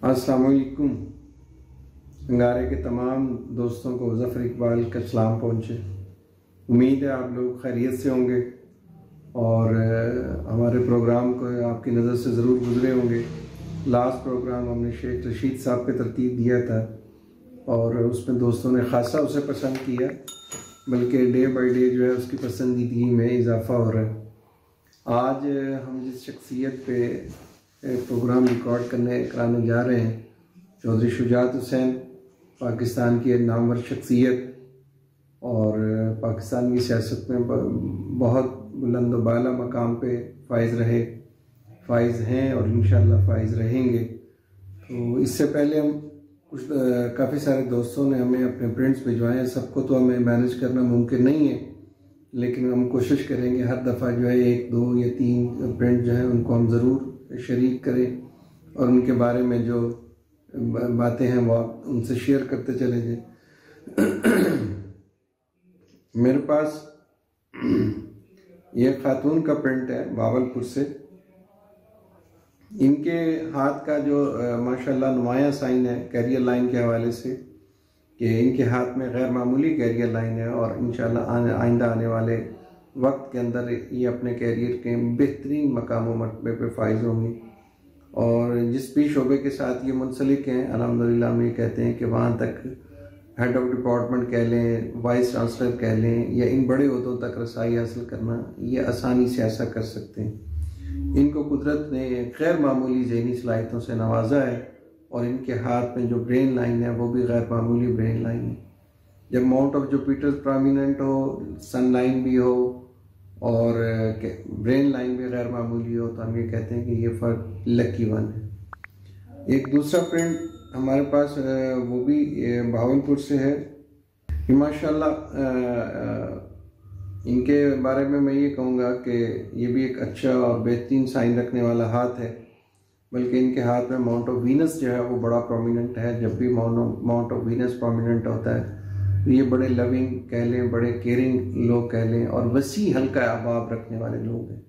अस्सलाम वालेकुम। अंगारे के तमाम दोस्तों को ज़फ़र इकबाल का सलाम पहुँचे। उम्मीद है आप लोग खैरियत से होंगे और हमारे प्रोग्राम को आपकी नज़र से ज़रूर गुजरे होंगे। लास्ट प्रोग्राम हमने शेख रशीद साहब पे तरतीब दिया था और उसमें दोस्तों ने ख़ासा उसे पसंद किया, बल्कि डे बाई डे जो है उसकी पसंदीदगी में इजाफ़ा हो रहा है। आज हम जिस शख्सियत पे प्रोग्राम रिकॉर्ड कराने जा रहे हैं, चौधरी शुजात हुसैन, पाकिस्तान की एक नामवर शख्सियत और पाकिस्तान की सियासत में बहुत बुलंद बाला मकाम पे फ़ाइज़ हैं और इंशाअल्लाह फ़ाइज़ रहेंगे। तो इससे पहले हम काफ़ी सारे दोस्तों ने हमें अपने प्रिंट्स भिजवाए हैं। सबको तो हमें मैनेज करना मुमकिन नहीं है, लेकिन हम कोशिश करेंगे हर दफ़ा जो है 1, 2 या 3 प्रिंट जो है उनको हम ज़रूर शरीक करें और उनके बारे में जो बातें हैं वो आप उनसे शेयर करते चले जाए। मेरे पास ये खातून का प्रिंट है बावलपुर से। इनके हाथ का जो माशाल्लाह नुमाया साइन है कैरियर लाइन के हवाले से कि इनके हाथ में गैर मामूली कैरियर लाइन है और इंशाल्लाह आइंदा आने वाले वक्त के अंदर ये अपने कैरियर के बेहतरीन मकाम व मरतबे पे फाइज होंगी। और जिस भी शोबे के साथ ये मुंसलिक हैं, अल्हम्दुलिल्लाह हम ये कहते हैं कि वहाँ तक हेड ऑफ डिपार्टमेंट कह लें, वाइस चांसलर कह लें, या इन बड़े ओहदों तक रसाई हासिल करना ये आसानी से ऐसा कर सकते हैं। इनको कुदरत ने गैर मामूली ज़हनी सलाहियतों से नवाजा है और इनके हाथ में जो ब्रेन लाइन है वो भी गैर मामूली ब्रेन लाइन है। जब माउंट ऑफ जुपिटर प्रोमिनेंट हो, सन लाइन भी हो और ब्रेन लाइन भी गैर मामूली हो, तो हम ये कहते हैं कि ये फर्द लकी वन है। एक दूसरा प्रिंट हमारे पास वो भी भावलपुर से है। माशाल्लाह इनके बारे में मैं ये कहूँगा कि ये भी एक अच्छा और बेहतरीन साइन रखने वाला हाथ है, बल्कि इनके हाथ में माउंट ऑफ वीनस जो है वो बड़ा प्रोमिनेंट है। जब भी माउंट ऑफ वीनस प्रोमिनेंट होता है तो ये बड़े लविंग कह लें, बड़े केयरिंग लोग कह लें और वसी हल्का अहबाब रखने वाले लोग हैं।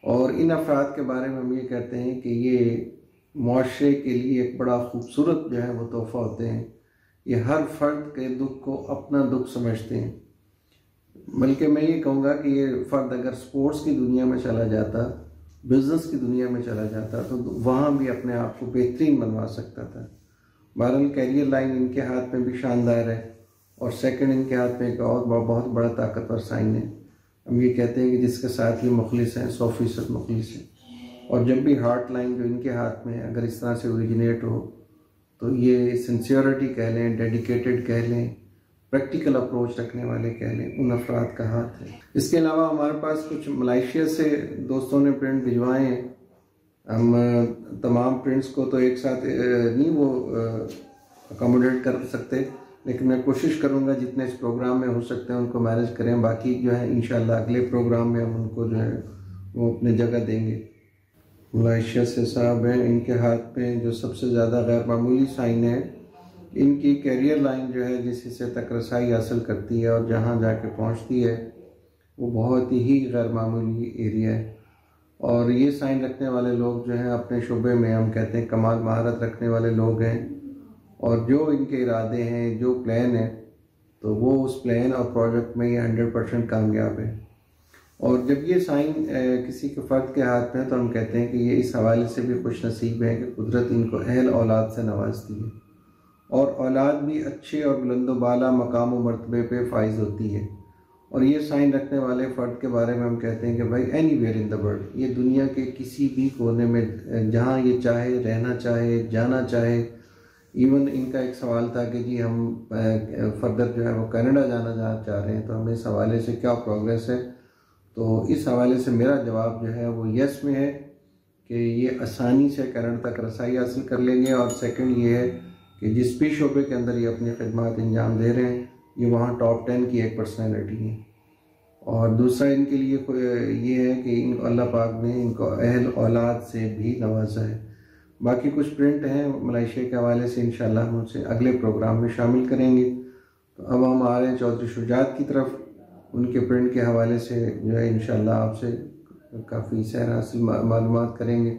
और इन अफराद के बारे में हम ये कहते हैं कि ये मुआशरे के लिए एक बड़ा खूबसूरत जो है वो तोहफ़ा होते हैं। ये हर फर्द के दुख को अपना दुख समझते हैं। बल्कि मैं ये कहूँगा कि ये फ़र्द अगर स्पोर्ट्स की दुनिया में चला जाता, बिज़नेस की दुनिया में चला जाता, तो वहाँ भी अपने आप को बेहतरीन बनवा सकता था। बहरहाल कैरियर लाइन इनके हाथ में भी शानदार है और सेकंड इनके हाथ में एक और बहुत बड़ा ताकतवर साइन है। हम ये कहते हैं कि जिसके साथ ये मुखलिस हैं, 100% मुखलिस हैं। और जब भी हार्ट लाइन जो इनके हाथ में अगर इस तरह से ओरिजिनेट हो तो ये सिंसियरिटी कह लें, डेडिकेटेड कह लें, प्रैक्टिकल अप्रोच रखने वाले कह लें, उन अफराद का हाथ है। इसके अलावा हमारे पास कुछ मलेशिया से दोस्तों ने प्रिंट भिजवाए हैं। हम तमाम प्रिंट्स को तो एक साथ नहीं वो अकोमोडेट कर सकते, लेकिन मैं कोशिश करूंगा जितने इस प्रोग्राम में हो सकते हैं उनको मैनेज करें। बाकी जो है इंशाल्लाह अगले प्रोग्राम में हम उनको जो है वो अपनी जगह देंगे। मलेशिया से साहब हैं, इनके हाथ में जो सबसे ज़्यादा गैर मामूली साइन है, इनकी कैरियर लाइन जो है जिस हिस्से तक रसाई हासिल करती है और जहाँ जाके पहुँचती है वो बहुत ही गैर मामूली एरिया है। और ये साइन रखने वाले लोग जो हैं अपने शुबे में हम कहते हैं कमाल महारत रखने वाले लोग हैं और जो इनके इरादे हैं, जो प्लान है, तो वो उस प्लान और प्रोजेक्ट में ये 100% कामयाब है। और जब ये साइन किसी के फ़र्द के हाथ में है तो हम कहते हैं कि ये इस हवाले से भी खुश नसीब है कि कुदरत इनको अहल औलाद से नवाजती है और औलाद भी अच्छे और बुलंद बाला मकाम व मरतबे पे फाइज होती है। और ये साइन रखने वाले फ़र्द के बारे में हम कहते हैं कि भाई एनीवेयर इन द वर्ल्ड, ये दुनिया के किसी भी कोने में जहाँ ये चाहे रहना चाहे, जाना चाहे। इवन इनका एक सवाल था कि जी हम फर्दर जो है वो कनाडा जाना चाह रहे हैं, तो हमें इस हवाले से क्या प्रोग्रेस है। तो इस हवाले से मेरा जवाब जो है वो यस में है कि ये आसानी से कनाडा तक रसाई हासिल कर लेंगे। और सेकंड ये है कि जिस भी शोबे के अंदर ये अपनी खिदमत अंजाम दे रहे हैं ये वहाँ टॉप 10 की एक पर्सनैलिटी है। और दूसरा इनके लिए ये है कि इन अल्लाह पाक ने इनको अहल औलाद से भी नवाजा है। बाकी कुछ प्रिंट हैं मलेशिया के हवाले से, इंशाल्लाह हम उनसे अगले प्रोग्राम में शामिल करेंगे। तो अब हम आ रहे हैं चौधरी शुजात की तरफ। उनके प्रिंट के हवाले से जो है इंशाल्लाह आपसे काफ़ी सैर हासिल मालूमात करेंगे।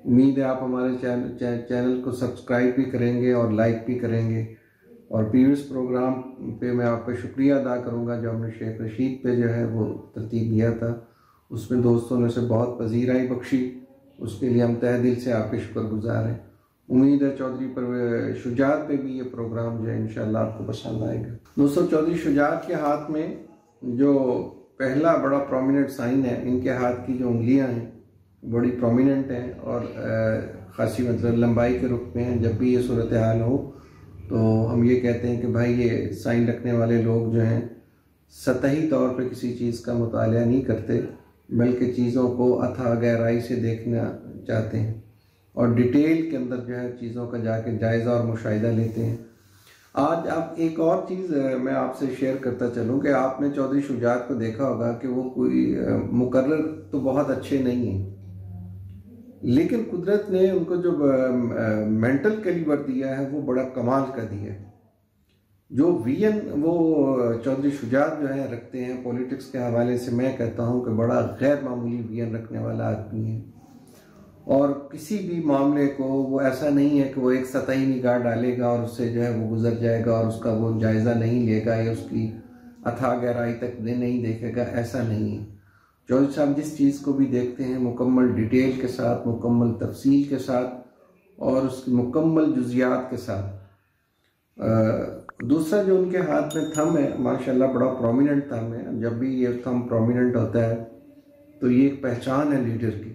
उम्मीद है आप हमारे चैनल को सब्सक्राइब भी करेंगे और लाइक भी करेंगे। और प्रीवियस प्रोग्राम पे मैं आपका शुक्रिया अदा करूंगा जो हमने शेख रशीद पे जो है वो तरतीब दिया था, उसमें दोस्तों ने से बहुत पजीराई बख्शी, उसके लिए हम तहे दिल से आपके शुक्रगुजार हैं। उम्मीद है चौधरी पर शुजात पे भी ये प्रोग्राम जो है इंशाल्लाह आपको पसंद आएगा। दोस्तों, चौधरी शुजात के हाथ में जो पहला बड़ा प्रोमिनेंट साइन है, इनके हाथ की जो उंगलियां हैं बड़ी प्रोमिनेंट हैं और ख़ासी मतलब लंबाई के रुख में हैं। जब भी ये सूरत हाल हो तो हम ये कहते हैं कि भाई ये साइन रखने वाले लोग जो हैं सतही तौर पे किसी चीज़ का मुतालिया नहीं करते, बल्कि चीज़ों को अथाह गहराई से देखना चाहते हैं और डिटेल के अंदर जो है चीज़ों का जाके जायज़ा और मुशाहिदा लेते हैं। आज आप एक और चीज़ मैं आपसे शेयर करता चलूँ कि आपने चौधरी शुजात को देखा होगा कि वो कोई मुकर्रर तो बहुत अच्छे नहीं हैं, लेकिन कुदरत ने उनको जो मेंटल कैलिबर दिया है वो बड़ा कमाल का दिया है। जो विजन वो चौधरी शुजात जो है रखते हैं पॉलिटिक्स के हवाले से, मैं कहता हूँ कि बड़ा गैर मामूली विजन रखने वाला आदमी है। और किसी भी मामले को वो ऐसा नहीं है कि वो एक सतही निगाह डालेगा और उससे जो है वो गुजर जाएगा और उसका वो जायज़ा नहीं लेगा या उसकी अथाह गहराई तक नहीं देखेगा, ऐसा नहीं है। चौधरी साहब जिस चीज़ को भी देखते हैं मुकम्मल डिटेल के साथ, मुकम्मल तफसील के साथ और उसकी मुकम्मल जुजियात के साथ। दूसरा जो उनके हाथ में थंब है माशाल्लाह बड़ा प्रोमिनेंट थंब है। जब भी ये थंब प्रोमिनेंट होता है तो ये एक पहचान है लीडर की।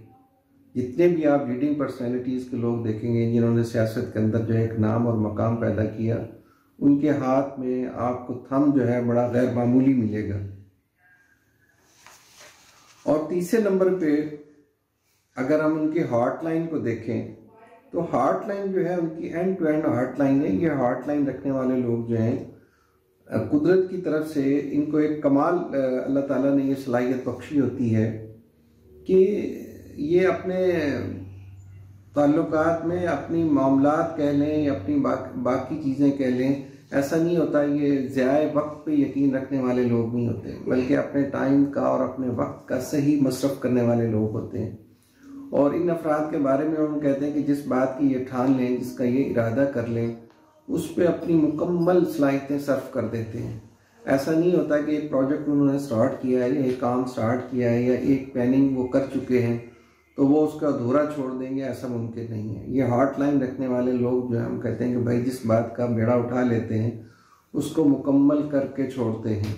जितने भी आप लीडिंग पर्सनैलिटीज़ के लोग देखेंगे जिन्होंने सियासत के अंदर जो है एक नाम और मकाम पैदा किया, उनके हाथ में आपको थंब जो है बड़ा गैर मामूली मिलेगा। और तीसरे नंबर पे अगर हम उनकी हार्ट लाइन को देखें तो हार्ट लाइन जो है उनकी end to end heart line है। ये हार्ट लाइन रखने वाले लोग जो हैं कुदरत की तरफ से इनको एक कमाल अल्लाह ताला ने ये सलाहियत बख्शी होती है कि ये अपने ताल्लुकात में अपनी मामलात कह लें या अपनी बाकी चीज़ें कह लें, ऐसा नहीं होता। ये ज़्यादा वक्त पे यकीन रखने वाले लोग नहीं होते, बल्कि अपने टाइम का और अपने वक्त का सही मसरफ़ करने वाले लोग होते हैं। और इन अफराद के बारे में हम कहते हैं कि जिस बात की ये ठान लें, जिसका ये इरादा कर लें, उस पर अपनी मुकम्मल सलाहियतें सर्व कर देते हैं। ऐसा नहीं होता कि एक प्रोजेक्ट उन्होंने स्टार्ट किया है या एक काम स्टार्ट किया है या एक प्लानिंग वो कर चुके हैं तो वो उसका अधूरा छोड़ देंगे, ऐसा मुमकिन नहीं है। ये हार्ट लाइन रखने वाले लोग जो हम कहते हैं कि भाई जिस बात का बेड़ा उठा लेते हैं उसको मुकम्मल करके छोड़ते हैं।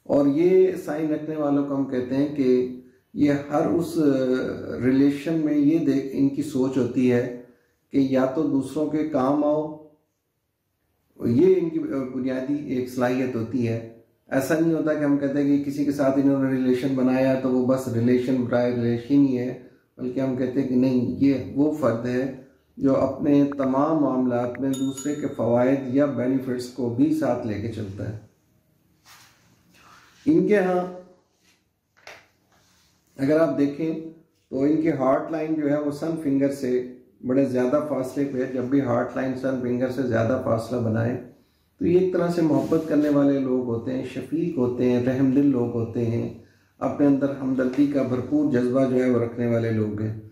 और ये साइन रखने वालों को हम कहते हैं कि ये हर उस रिलेशन में ये इनकी सोच होती है कि या तो दूसरों के काम आओ, ये इनकी बुनियादी एक सलाहियत होती है। ऐसा नहीं होता कि हम कहते हैं कि किसी के साथ इन्होंने रिलेशन बनाया तो वो बस रिलेशन ही है, बल्कि हम कहते हैं कि नहीं, ये वो फर्द है जो अपने तमाम मामलात में दूसरे के फ़वाइद या बेनिफिट्स को भी साथ लेके चलता है। इनके यहाँ अगर आप देखें तो इनकी हार्ट लाइन जो है वो सन फिंगर से बड़े ज़्यादा फासले पे है। जब भी हार्ट लाइन सन फिंगर से ज़्यादा फासला बनाए तो ये एक तरह से मोहब्बत करने वाले लोग होते हैं, शफीक होते हैं, रहमदिल लोग होते हैं, अपने अंदर हमदर्दी का भरपूर जज्बा जो है वो रखने वाले लोग हैं।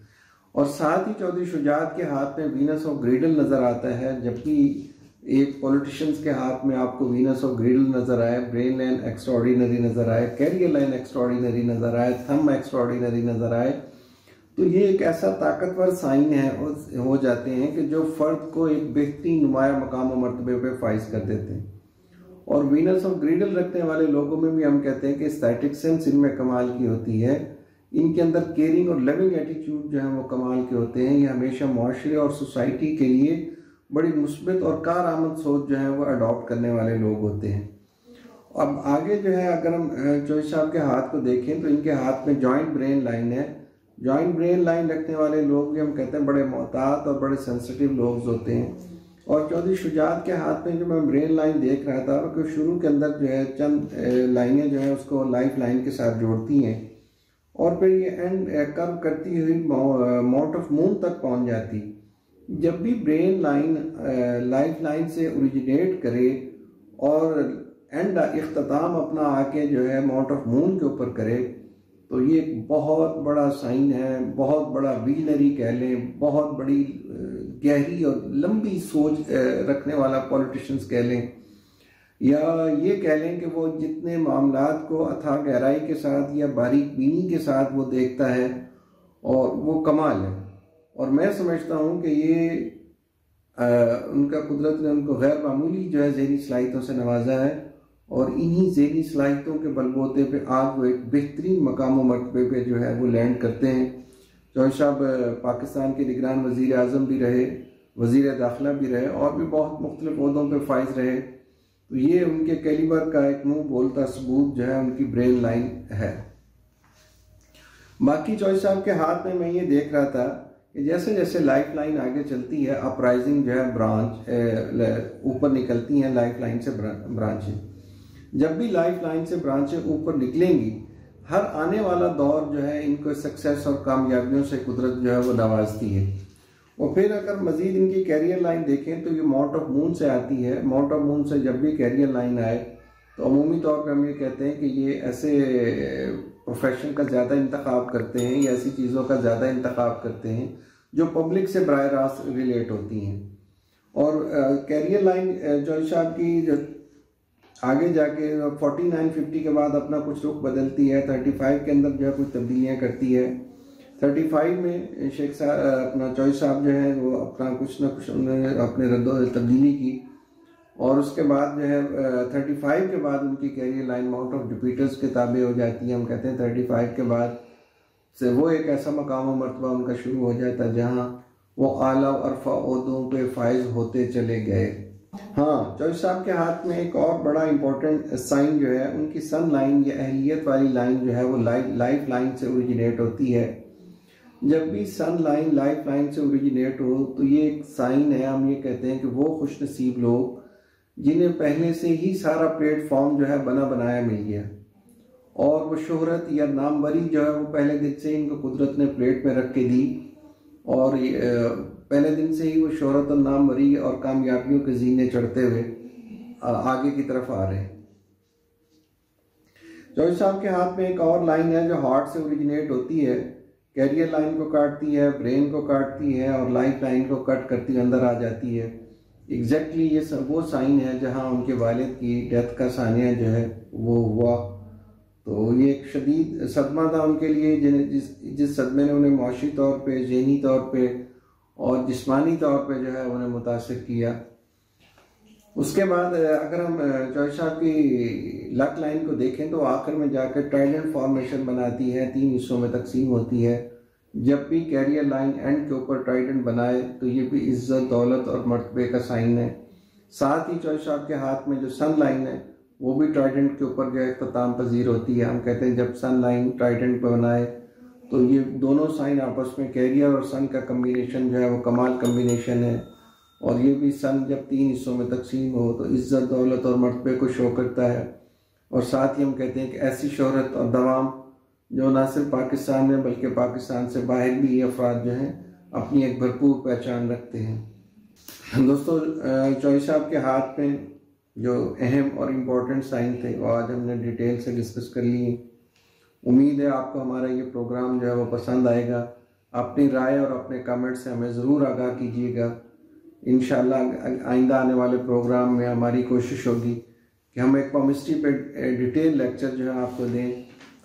और साथ ही चौधरी शुजात के हाथ में वीनस ऑफ ग्रीडल नज़र आता है। जब भी एक पॉलिटिशियंस के हाथ में आपको वीनस ऑफ ग्रीडल नज़र आए, ब्रेन लाइन एक्स्ट्राऑर्डिनरी नज़र आए, कैरियर लाइन एक्स्ट्राऑर्डिनरी नज़र आए, थंब एक्स्ट्राऑर्डिनरी नज़र आए, तो ये एक ऐसा ताकतवर साइन है हो जाते हैं कि जो फ़र्द को एक बेहतरीन नुमाया मकाम और मरतबे पे फाइज कर देते हैं। और वीनस ऑफ ग्रीडल रखने वाले लोगों में भी हम कहते हैं कि एस्थेटिक सेंस इनमें कमाल की होती है। इनके अंदर केयरिंग और लविंग एटीट्यूड जो है वो कमाल के होते हैं। ये हमेशा माशरे और सोसाइटी के लिए बड़ी मुस्बित और कारआमद सोच जो है वो अडॉप्ट करने वाले लोग होते हैं। अब आगे जो है अगर हम चौधरी साहब के हाथ को देखें तो इनके हाथ में जॉइंट ब्रेन लाइन है। जॉइंट ब्रेन लाइन रखने वाले लोग भी हम कहते हैं बड़े मोहतात और बड़े सेंसिटिव लोग होते हैं। और चौधरी शुजात के हाथ में जो मैं ब्रेन लाइन देख रहा था कि शुरू के अंदर जो है चंद लाइनें जो है उसको लाइफ लाइन के साथ जोड़ती हैं और फिर ये एंड कर्व करती हुई माउंट ऑफ मून तक पहुंच जाती। जब भी ब्रेन लाइन लाइफ लाइन से ओरिजिनेट करे और एंड इख्तिताम अपना आके जो है माउंट ऑफ मून के ऊपर करे तो ये एक बहुत बड़ा साइन है, बहुत बड़ा विजनरी कह लें, बहुत बड़ी गहरी और लंबी सोच रखने वाला पॉलिटिशियंस कह लें, या ये कह लें कि वो जितने मामलात को अथाह गहराई के साथ या बारीक बीनी के साथ वो देखता है, और वो कमाल है। और मैं समझता हूँ कि ये उनका कुदरत ने उनको गैर मामूली जो है ज़हनी सलाहियतों से नवाजा है, और इन्हीं ज़हनी सलाहियतों के बलबूते पे आज वो एक बेहतरीन मकाम व मरतबे पे जो है वो लैंड करते हैं। चौधरी साहब पाकिस्तान के निगरान वज़ीर आज़म भी रहे, वज़ीर दाखिला भी रहे, और भी बहुत मुख्तलिफ ओहदों पे फाइज रहे। तो ये उनके कैलिबर का एक मुंह बोलता सबूत जो है उनकी ब्रेन लाइन है। बाकी चौधरी साहब के हाथ में मैं ये देख रहा था कि जैसे जैसे लाइफ लाइन आगे चलती है, अपराइजिंग जो है ब्रांच ऊपर निकलती हैं लाइफ लाइन से ब्रांचें। जब भी लाइफ लाइन से ब्रांचें ऊपर निकलेंगी, हर आने वाला दौर जो है इनको सक्सेस और कामयाबियों से कुदरत जो है वो नवाजती है। और फिर अगर मजीद इनकी कैरियर लाइन देखें तो ये माउंट ऑफ मून से आती है। माउंट ऑफ मून से जब भी कैरियर लाइन आए तो अमूमी तौर पर हम ये कहते हैं कि ये ऐसे प्रोफेशन का ज़्यादा इंतखाब करते हैं या ऐसी चीज़ों का ज़्यादा इंतखाब करते हैं जो पब्लिक से बराह रास्त रिलेट होती हैं। और कैरियर लाइन चौधरी साहब की जो आगे जाके 49-50 के बाद अपना कुछ रुख बदलती है, 35 के अंदर जो है कुछ तब्दीलियाँ करती है। 35 में शेख साहब अपना चौधरी साहब जो है वो अपना कुछ ना कुछ उन्होंने अपने रद्दो तब्दीली की, और उसके बाद जो है 35 के बाद उनकी career line mount of Jupiter's के ताबे हो जाती है। हम कहते हैं 35 के बाद से वो एक ऐसा मकाम व मरतबा उनका शुरू हो जाता है जहाँ वो आला और अरफा ओहदों पे फाइज होते चले गए। हाँ, चौधरी साहब के हाथ में एक और बड़ा इंपॉर्टेंट साइन जो है उनकी सन लाइन या अहलियत वाली लाइन जो है वो लाइफ लाइन से ओरिजिनेट होती है। जब भी सन लाइन लाइफ लाइन से ओरिजिनेट हो तो ये एक साइन है, हम ये कहते हैं कि वो खुशनसीब लोग जिन्हें पहले से ही सारा प्लेटफॉर्म जो है बना बनाया मिल गया, और वो शोहरत या नामवरी जो है वो पहले दिन से इनको कुदरत ने प्लेट में रख के दी, और पहले दिन से ही वो शोहरत और नामवरी और कामयाबियों के जीने चढ़ते हुए आगे की तरफ आ रहे हैं। चौधरी साहब के हाथ में एक और लाइन है जो हार्ट से ओरिजिनेट होती है, कैरियर लाइन को काटती है, ब्रेन को काटती है, और लाइफ लाइन को कट करती अंदर आ जाती है। एग्जैक्टली ये सब वो साइन है जहां उनके वालिद की डेथ का सानिया जो है वो हुआ। तो ये एक शदीद सदमा था उनके लिए, जिस सदमे ने उन्हें माशी तौर पे, ज़हनी तौर पे और जिस्मानी तौर पे जो है उन्हें मुतासिर किया। उसके बाद अगर हम चौधरी साहब की लक लाइन को देखें तो आखिर में जाकर ट्राइडेंट फॉर्मेशन बनाती है, 3 हिस्सों में तकसीम होती है। जब भी कैरियर लाइन एंड के ऊपर ट्राइडेंट बनाए तो ये भी इज्जत, दौलत और मर्तबे का साइन है। साथ ही चौधरी साहब के हाथ में जो सन लाइन है वो भी ट्राइडेंट के ऊपर जो है इख्तिताम पजीर होती है। हम कहते हैं जब सन लाइन ट्राइडेंट पर बनाए तो ये दोनों साइन आपस में, कैरियर और सन का कम्बिनेशन जो है वो कमाल कम्बिनेशन है। और ये भी सन जब 3 हिस्सों में तकसीम हो तो इज्जत, दौलत और मर्तबे को शो करता है। और साथ ही हम कहते हैं कि ऐसी शोहरत और दवाम जो ना सिर्फ पाकिस्तान में बल्कि पाकिस्तान से बाहर भी ये अफराद जो हैं अपनी एक भरपूर पहचान रखते हैं। दोस्तों, चौधरी साहब के हाथ में जो अहम और इम्पोर्टेंट साइन थे वो आज हमने डिटेल से डिस्कस कर लिए। उम्मीद है आपको हमारा ये प्रोग्राम जो है वो पसंद आएगा। अपनी राय और अपने कमेंट से हमें ज़रूर आगाह कीजिएगा। इंशाअल्लाह आइंदा आने वाले प्रोग्राम में हमारी कोशिश होगी कि हम एक पामिस्ट्री पे डिटेल लेक्चर जो है आपको दें,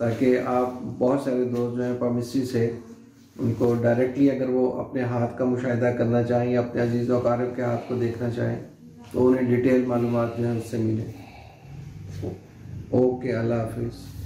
ताकि आप बहुत सारे दोस्त जो हैं पामिस्ट्री से उनको डायरेक्टली अगर वो अपने हाथ का मुशाहिदा करना चाहें या अपने अजीज़ व अकारिब के हाथ को देखना चाहें तो उन्हें डिटेल मालूमात जो है उससे मिले। ओके, अल्लाह हाफिज़।